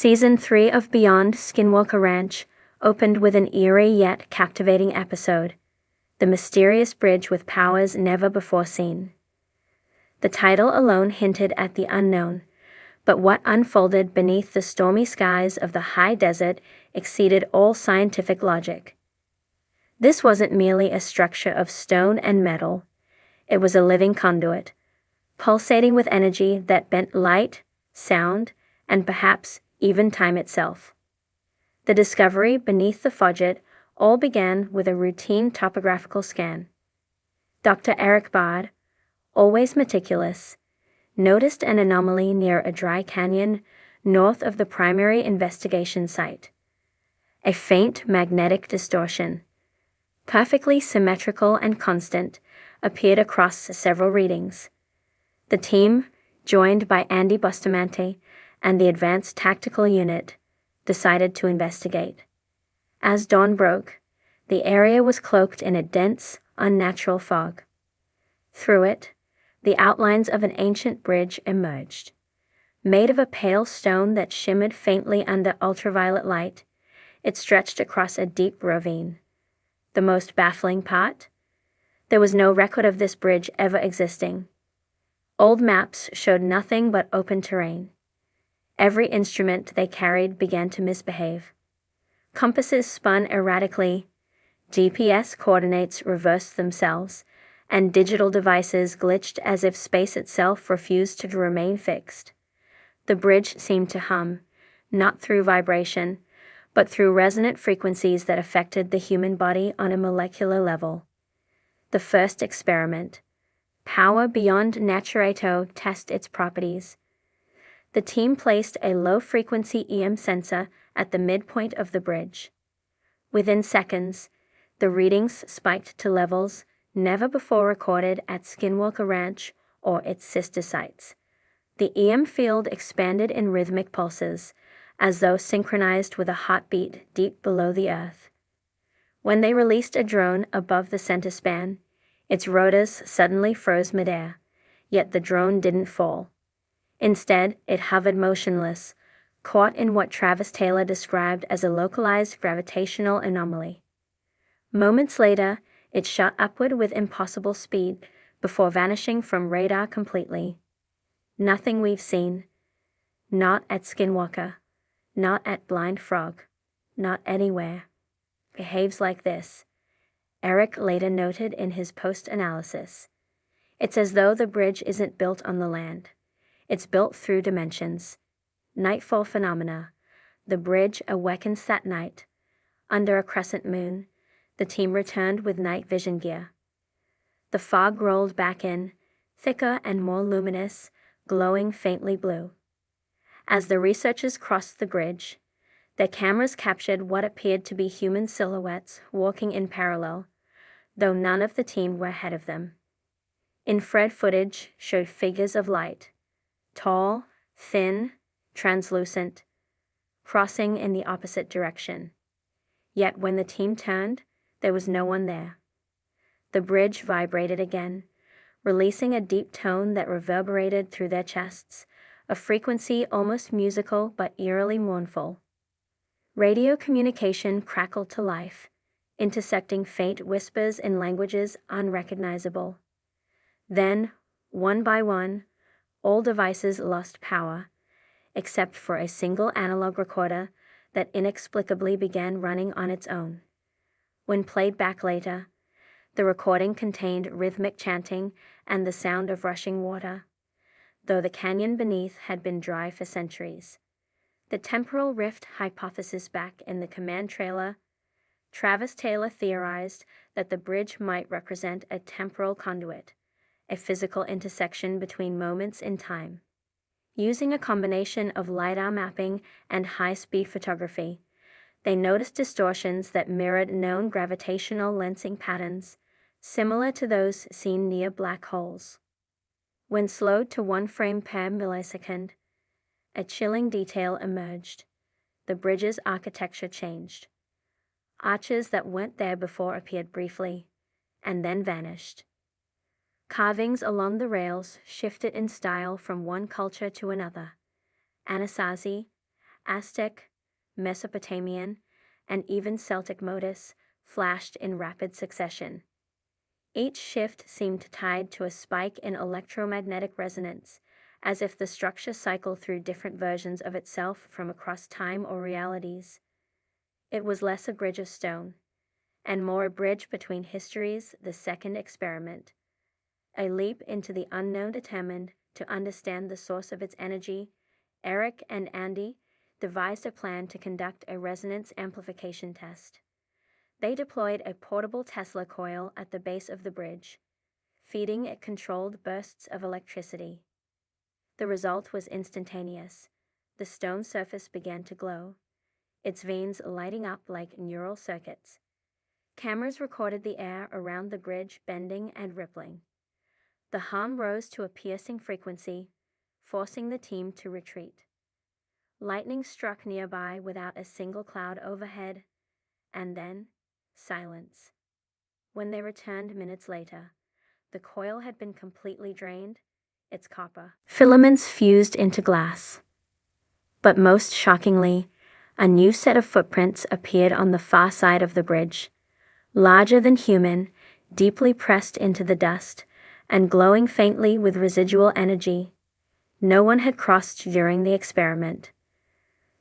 Season 3 of Beyond Skinwalker Ranch opened with an eerie yet captivating episode, The Mysterious Bridge with Powers Never Before Seen. The title alone hinted at the unknown, but what unfolded beneath the stormy skies of the high desert exceeded all scientific logic. This wasn't merely a structure of stone and metal, it was a living conduit, pulsating with energy that bent light, sound, and perhaps even time itself. The discovery beneath the fodget all began with a routine topographical scan. Dr. Eric Bard, always meticulous, noticed an anomaly near a dry canyon north of the primary investigation site. A faint magnetic distortion, perfectly symmetrical and constant, appeared across several readings. The team, joined by Andy Bustamante and the Advanced Tactical Unit, decided to investigate. As dawn broke, the area was cloaked in a dense, unnatural fog. Through it, the outlines of an ancient bridge emerged. Made of a pale stone that shimmered faintly under ultraviolet light, it stretched across a deep ravine. The most baffling part? There was no record of this bridge ever existing. Old maps showed nothing but open terrain. Every instrument they carried began to misbehave. Compasses spun erratically, GPS coordinates reversed themselves, and digital devices glitched as if space itself refused to remain fixed. The bridge seemed to hum, not through vibration, but through resonant frequencies that affected the human body on a molecular level. The first experiment, Power Beyond Naturato, test its properties. The team placed a low-frequency EM sensor at the midpoint of the bridge. Within seconds, the readings spiked to levels never before recorded at Skinwalker Ranch or its sister sites. The EM field expanded in rhythmic pulses, as though synchronized with a heartbeat deep below the earth. When they released a drone above the center span, its rotors suddenly froze midair, yet the drone didn't fall. Instead, it hovered motionless, caught in what Travis Taylor described as a localized gravitational anomaly. Moments later, it shot upward with impossible speed before vanishing from radar completely. Nothing we've seen. Not at Skinwalker. Not at Blind Frog. Not anywhere. Behaves like this, Eric later noted in his post-analysis. It's as though the bridge isn't built on the land. It's built through dimensions. Nightfall phenomena. The bridge awakens that night. Under a crescent moon, the team returned with night vision gear. The fog rolled back in, thicker and more luminous, glowing faintly blue. As the researchers crossed the bridge, their cameras captured what appeared to be human silhouettes walking in parallel, though none of the team were ahead of them. Infrared footage showed figures of light, tall, thin, translucent, crossing in the opposite direction. Yet when the team turned, there was no one there. The bridge vibrated again, releasing a deep tone that reverberated through their chests, a frequency almost musical but eerily mournful. Radio communication crackled to life, intersecting faint whispers in languages unrecognizable. Then, one by one, all devices lost power, except for a single analog recorder that inexplicably began running on its own. When played back later, the recording contained rhythmic chanting and the sound of rushing water, though the canyon beneath had been dry for centuries. The temporal rift hypothesis back in the command trailer, Travis Taylor theorized that the bridge might represent a temporal conduit, a physical intersection between moments in time. Using a combination of LiDAR mapping and high-speed photography, they noticed distortions that mirrored known gravitational lensing patterns, similar to those seen near black holes. When slowed to 1 frame per millisecond, a chilling detail emerged. The bridge's architecture changed. Arches that weren't there before appeared briefly, and then vanished. Carvings along the rails shifted in style from one culture to another. Anasazi, Aztec, Mesopotamian, and even Celtic motifs flashed in rapid succession. Each shift seemed tied to a spike in electromagnetic resonance, as if the structure cycled through different versions of itself from across time or realities. It was less a bridge of stone, and more a bridge between histories, the second experiment. A leap into the unknown. Determined to understand the source of its energy, Eric and Andy devised a plan to conduct a resonance amplification test. They deployed a portable Tesla coil at the base of the bridge, feeding it controlled bursts of electricity. The result was instantaneous. The stone surface began to glow, its veins lighting up like neural circuits. Cameras recorded the air around the bridge bending and rippling. The hum rose to a piercing frequency, forcing the team to retreat. Lightning struck nearby without a single cloud overhead, and then silence. When they returned minutes later, the coil had been completely drained, its copper filaments fused into glass. But most shockingly, a new set of footprints appeared on the far side of the bridge, larger than human, deeply pressed into the dust, and glowing faintly with residual energy. No one had crossed during the experiment.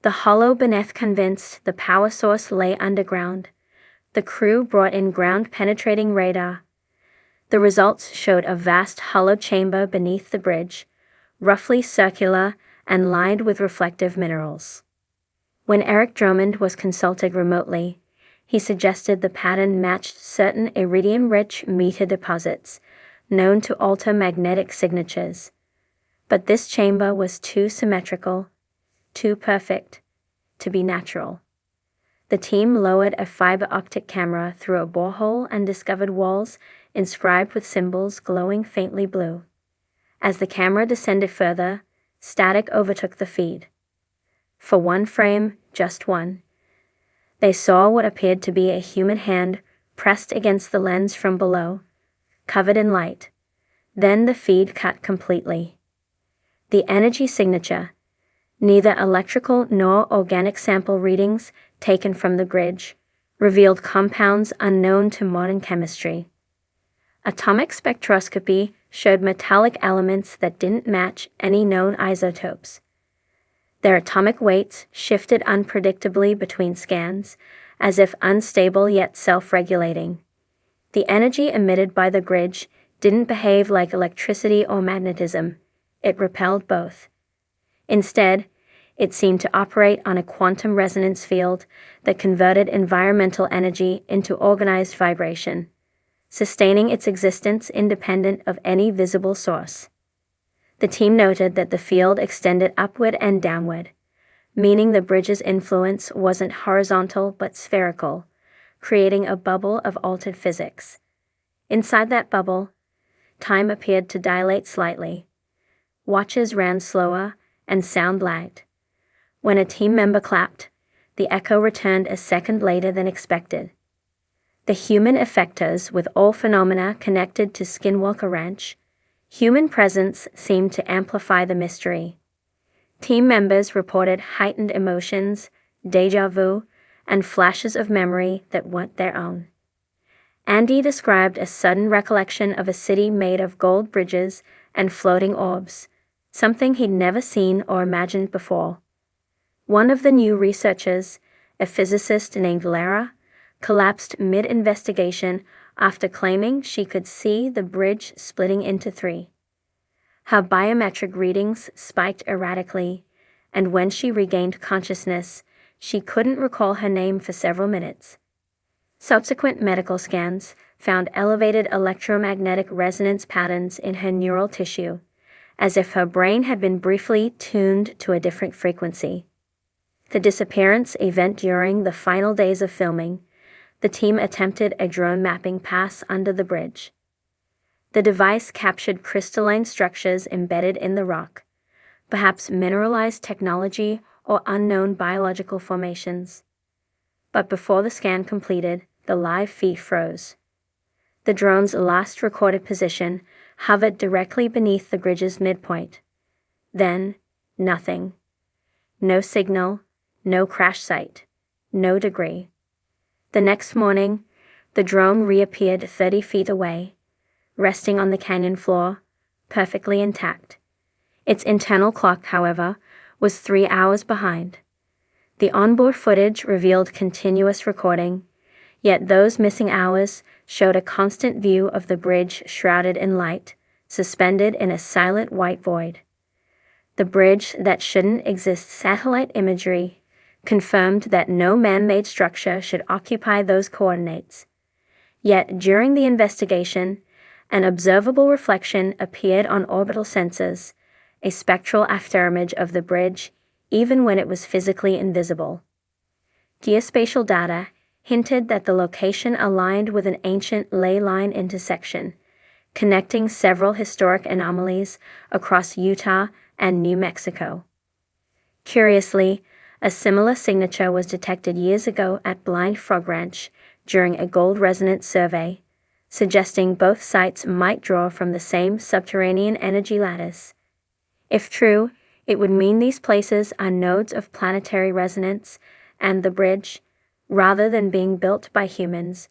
The hollow beneath convinced the power source lay underground. The crew brought in ground-penetrating radar. The results showed a vast hollow chamber beneath the bridge, roughly circular and lined with reflective minerals. When Eric Drummond was consulted remotely, he suggested the pattern matched certain iridium-rich meteor deposits, known to alter magnetic signatures. But this chamber was too symmetrical, too perfect, to be natural. The team lowered a fiber optic camera through a borehole and discovered walls inscribed with symbols glowing faintly blue. As the camera descended further, static overtook the feed. For one frame, just one, they saw what appeared to be a human hand pressed against the lens from below, covered in light. Then the feed cut completely. The energy signature, neither electrical nor organic sample readings taken from the bridge, revealed compounds unknown to modern chemistry. Atomic spectroscopy showed metallic elements that didn't match any known isotopes. Their atomic weights shifted unpredictably between scans, as if unstable yet self-regulating. The energy emitted by the bridge didn't behave like electricity or magnetism. It repelled both. Instead, it seemed to operate on a quantum resonance field that converted environmental energy into organized vibration, sustaining its existence independent of any visible source. The team noted that the field extended upward and downward, meaning the bridge's influence wasn't horizontal but spherical, creating a bubble of altered physics. Inside that bubble, time appeared to dilate slightly. Watches ran slower, and sound lagged. When a team member clapped, the echo returned a second later than expected. The human effectors with all phenomena connected to Skinwalker Ranch, human presence seemed to amplify the mystery. Team members reported heightened emotions, déjà vu, and flashes of memory that weren't their own. Andy described a sudden recollection of a city made of gold bridges and floating orbs, something he'd never seen or imagined before. One of the new researchers, a physicist named Lara, collapsed mid-investigation after claiming she could see the bridge splitting into three. Her biometric readings spiked erratically, and when she regained consciousness, she couldn't recall her name for several minutes. Subsequent medical scans found elevated electromagnetic resonance patterns in her neural tissue, as if her brain had been briefly tuned to a different frequency. The disappearance event during the final days of filming, the team attempted a drone mapping pass under the bridge. The device captured crystalline structures embedded in the rock, perhaps mineralized technology or unknown biological formations. But before the scan completed, the live feed froze. The drone's last recorded position hovered directly beneath the bridge's midpoint. Then, nothing. No signal, no crash site, no debris. The next morning, the drone reappeared 30 feet away, resting on the canyon floor, perfectly intact. Its internal clock, however, was 3 hours behind. The onboard footage revealed continuous recording, yet those missing hours showed a constant view of the bridge shrouded in light, suspended in a silent white void. The bridge that shouldn't exist. Satellite imagery confirmed that no man-made structure should occupy those coordinates. Yet during the investigation, an observable reflection appeared on orbital sensors, a spectral afterimage of the bridge, even when it was physically invisible. Geospatial data hinted that the location aligned with an ancient ley line intersection, connecting several historic anomalies across Utah and New Mexico. Curiously, a similar signature was detected years ago at Blind Frog Ranch during a gold resonance survey, suggesting both sites might draw from the same subterranean energy lattice. If true, it would mean these places are nodes of planetary resonance, and the bridge, rather than being built by humans,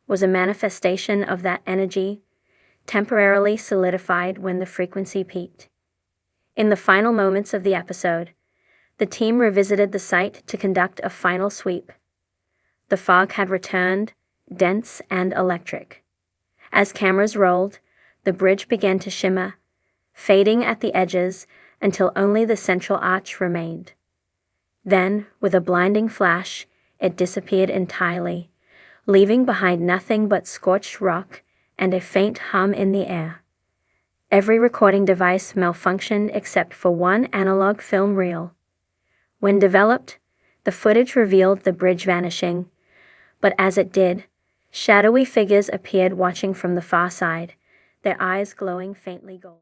was a manifestation of that energy, temporarily solidified when the frequency peaked. In the final moments of the episode, the team revisited the site to conduct a final sweep. The fog had returned, dense and electric. As cameras rolled, the bridge began to shimmer, fading at the edges until only the central arch remained. Then, with a blinding flash, it disappeared entirely, leaving behind nothing but scorched rock and a faint hum in the air. Every recording device malfunctioned except for one analog film reel. When developed, the footage revealed the bridge vanishing, but as it did, shadowy figures appeared watching from the far side, their eyes glowing faintly gold.